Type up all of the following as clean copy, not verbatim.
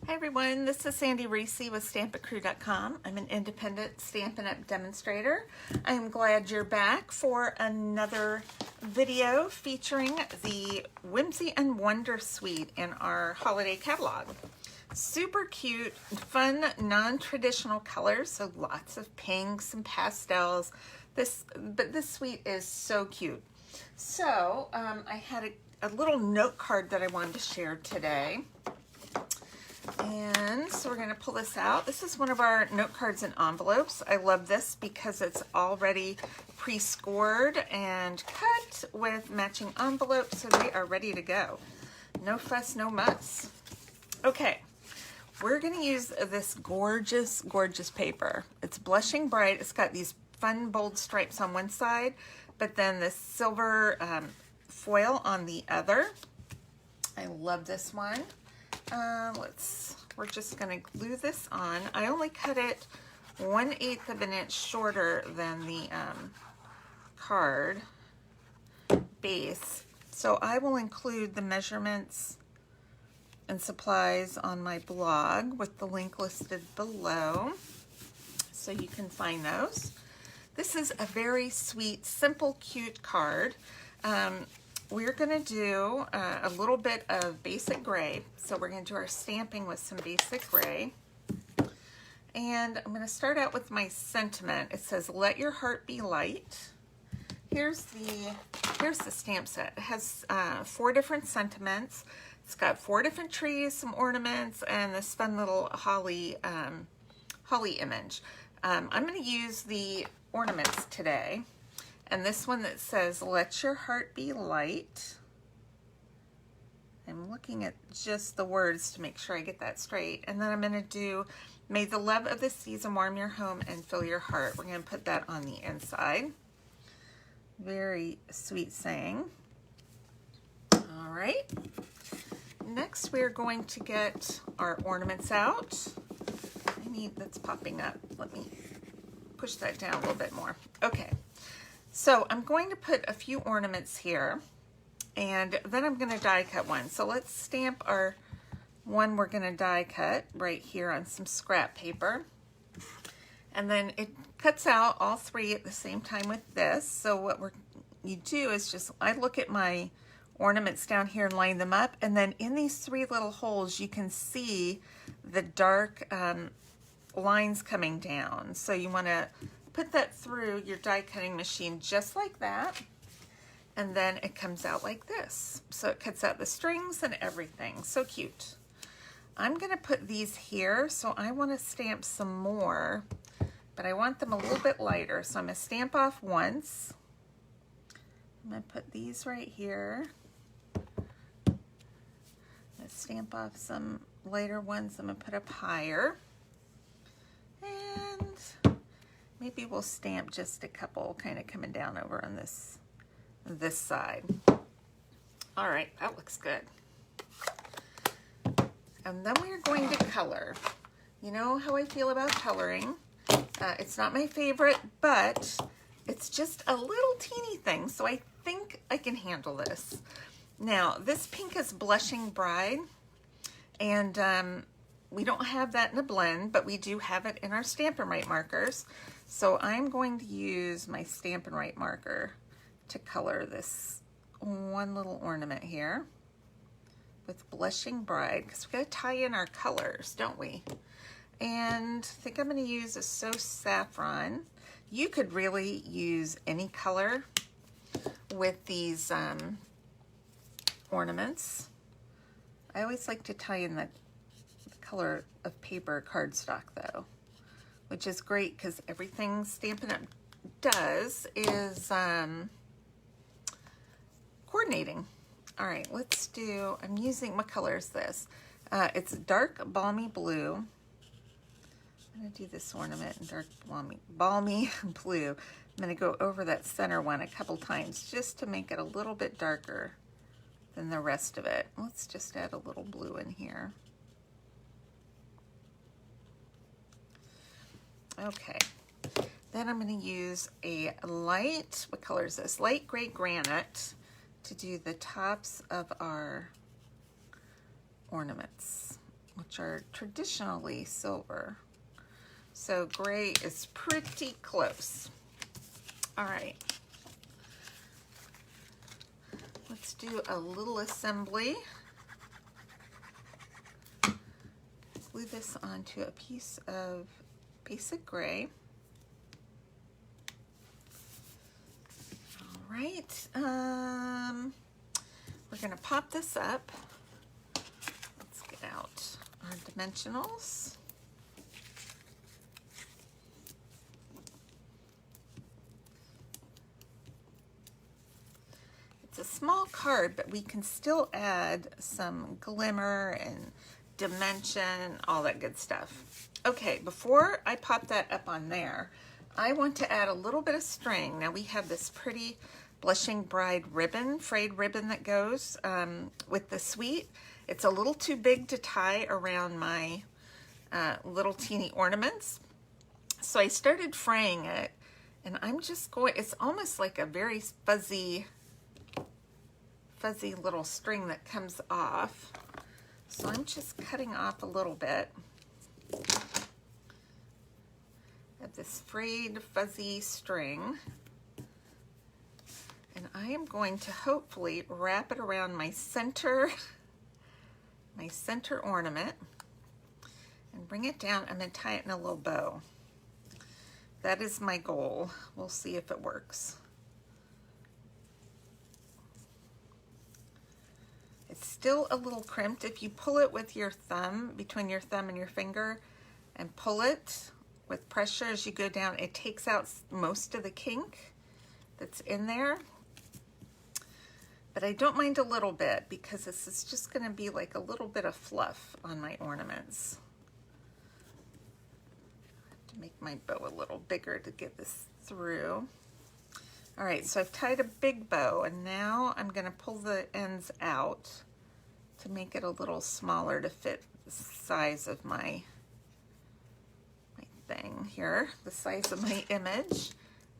Hi everyone, this is Sandy Reese with StampItCrew.com. I'm an independent Stampin' Up! Demonstrator. I'm glad you're back for another video featuring the Whimsy and Wonder Suite in our holiday catalog. Super cute, fun, non-traditional colors, so lots of pinks and pastels. But this suite is so cute. So I had a little note card that I wanted to share today. And so we're going to pull this out. This is one of our note cards and envelopes. I love this because it's already pre-scored and cut with matching envelopes, so they are ready to go. No fuss, no muss. Okay, we're going to use this gorgeous, gorgeous paper. It's blushing bright. It's got these fun, bold stripes on one side, but then this silver foil on the other. I love this one. We're just going to glue this on. I only cut it 1/8 of an inch shorter than the card base. So I will include the measurements and supplies on my blog with the link listed below, so you can find those. This is a very sweet, simple, cute card. We're going to do a little bit of basic gray. So we're going to do our stamping with some basic gray. And I'm going to start out with my sentiment. It says, "Let your heart be light." Here's the stamp set. It has 4 different sentiments. It's got 4 different trees, some ornaments, and this fun little holly image. I'm going to use the ornaments today. And this one that says, "Let your heart be light." I'm looking at just the words to make sure I get that straight. And then I'm going to do, "May the love of the season warm your home and fill your heart." We're going to put that on the inside. Very sweet saying. All right. Next, we're going to get our ornaments out. That's popping up. Let me push that down a little bit more. Okay. So I'm going to put a few ornaments here, and then I'm going to die cut one. So let's stamp our one we're going to die cut right here on some scrap paper. And then it cuts out all 3 at the same time with this. So what you do is I look at my ornaments down here and line them up, and then in these 3 little holes you can see the dark lines coming down. So you want to put that through your die cutting machine just like that, and then it comes out like this. So it cuts out the strings and everything. So cute. I'm going to put these here, so I want to stamp some more, but I want them a little bit lighter. So I'm going to stamp off once. I'm going to put these right here. I'm going to stamp off some lighter ones. I'm going to put up higher. And maybe we'll stamp just a couple kind of coming down over on this side. All right, that looks good. And then we're going to color. You know how I feel about coloring. It's not my favorite, but it's just a little teeny thing, so I think I can handle this. Now, this pink is Blushing Bride, and we don't have that in a blend, but we do have it in our Stampin' Write markers. So I'm going to use my Stampin' Write marker to color this one little ornament here with Blushing Bride, because we've got to tie in our colors, don't we? And I think I'm going to use a So Saffron. You could really use any color with these ornaments. I always like to tie in the color of paper cardstock though, which is great because everything Stampin' Up! Does is coordinating. All right, let's do, I'm using, what color is this? It's dark balmy blue. I'm going to do this ornament in dark balmy blue. I'm going to go over that center one a couple times just to make it a little bit darker than the rest of it. Let's just add a little blue in here. Okay, then I'm going to use a light, what color is this? Light gray granite to do the tops of our ornaments. which are traditionally silver. So gray is pretty close. All right. Let's do a little assembly. Glue this onto a piece of basic gray. All right. We're going to pop this up. Let's get out our dimensionals. It's a small card, but we can still add some glimmer and dimension, all that good stuff. Okay, before I pop that up on there, I want to add a little bit of string. Now we have this pretty Blushing Bride ribbon, frayed ribbon that goes with the suite. It's a little too big to tie around my little teeny ornaments. So I started fraying it, and I'm just going, it's almost like a very fuzzy little string that comes off. So I'm just cutting off a little bit of this frayed fuzzy string. And I am going to hopefully wrap it around my center ornament and bring it down. I'm going to tie it in a little bow. That is my goal. We'll see if it works. It's still a little crimped. If you pull it with your thumb, between your thumb and your finger, and pull it with pressure as you go down, it takes out most of the kink that's in there. But I don't mind a little bit because this is just going to be like a little bit of fluff on my ornaments. I have to make my bow a little bigger to get this through. All right, so I've tied a big bow, and now I'm going to pull the ends out to make it a little smaller to fit the size of my thing here, the size of my image.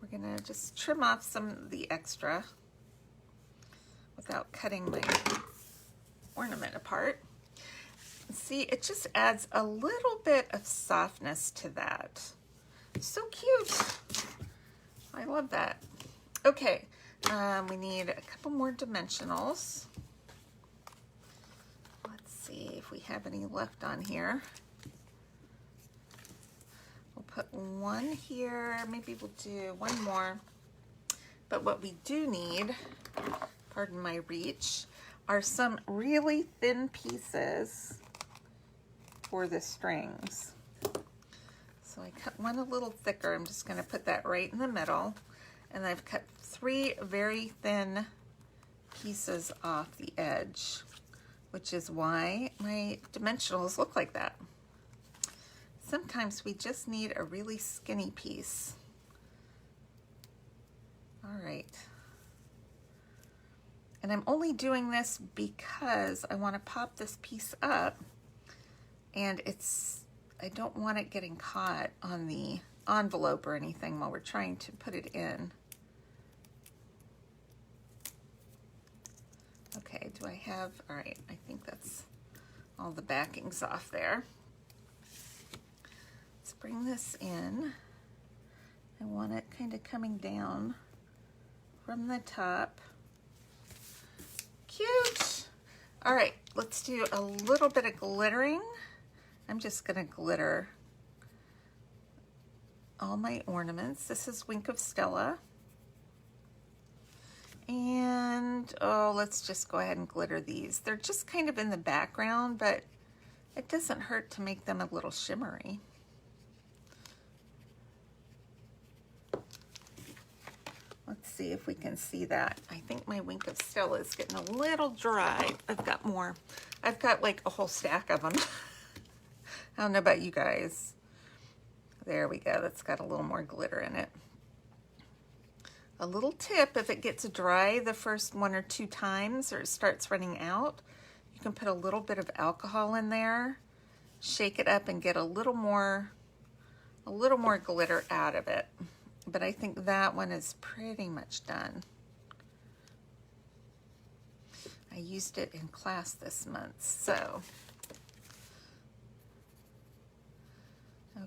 We're going to just trim off some of the extra without cutting my ornament apart. See, it just adds a little bit of softness to that. So cute. I love that. Okay, we need a couple more dimensionals. Let's see if we have any left on here. We'll put one here, maybe we'll do one more. But what we do need, pardon my reach, are some really thin pieces for the strings. So I cut one a little thicker. I'm just going to put that right in the middle. And I've cut 3 very thin pieces off the edge, which is why my dimensionals look like that. Sometimes we just need a really skinny piece. All right. And I'm only doing this because I want to pop this piece up, and I don't want it getting caught on the envelope or anything while we're trying to put it in. Okay, do I have, all right, I think that's all the backings off there. Let's bring this in. I want it kind of coming down from the top. Cute. All right, let's do a little bit of glittering. I'm just gonna glitter all my ornaments. This is Wink of Stella. And, oh, let's just go ahead and glitter these. They're just kind of in the background, but it doesn't hurt to make them a little shimmery. Let's see if we can see that. I think my Wink of Stella is getting a little dry. I've got more. I've got like a whole stack of them. I don't know about you guys. There we go. That's got a little more glitter in it. A little tip, if it gets dry the first 1 or 2 times or it starts running out, you can put a little bit of alcohol in there, shake it up, and get a little more glitter out of it. But I think that one is pretty much done. I used it in class this month, so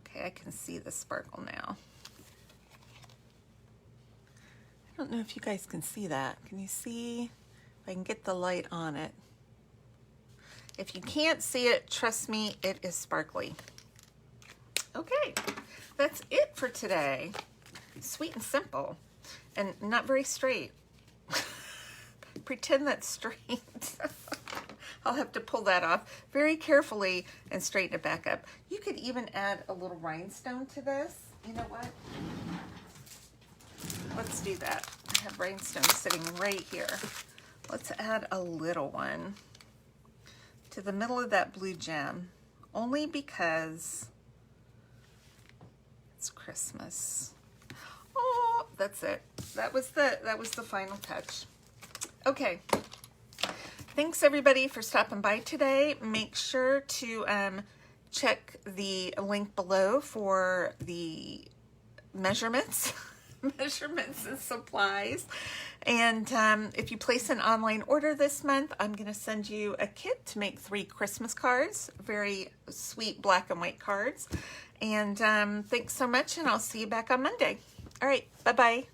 Okay, I can see the sparkle now. I don't know if you guys can see that. Can you see? If I can get the light on it. If you can't see it, trust me, it is sparkly. Okay, that's it for today. Sweet and simple, and not very straight. Pretend that's straight. I'll have to pull that off very carefully and straighten it back up. You could even add a little rhinestone to this. You know what? Let's do that. I have rhinestones sitting right here. Let's add a little one to the middle of that blue gem, only because it's Christmas. Oh, that's it. That was the final touch. Okay. Thanks everybody for stopping by today. Make sure to check the link below for the measurements and supplies. And if you place an online order this month, I'm going to send you a kit to make 3 Christmas cards, very sweet black and white cards. And thanks so much, and I'll see you back on Monday. All right, bye-bye.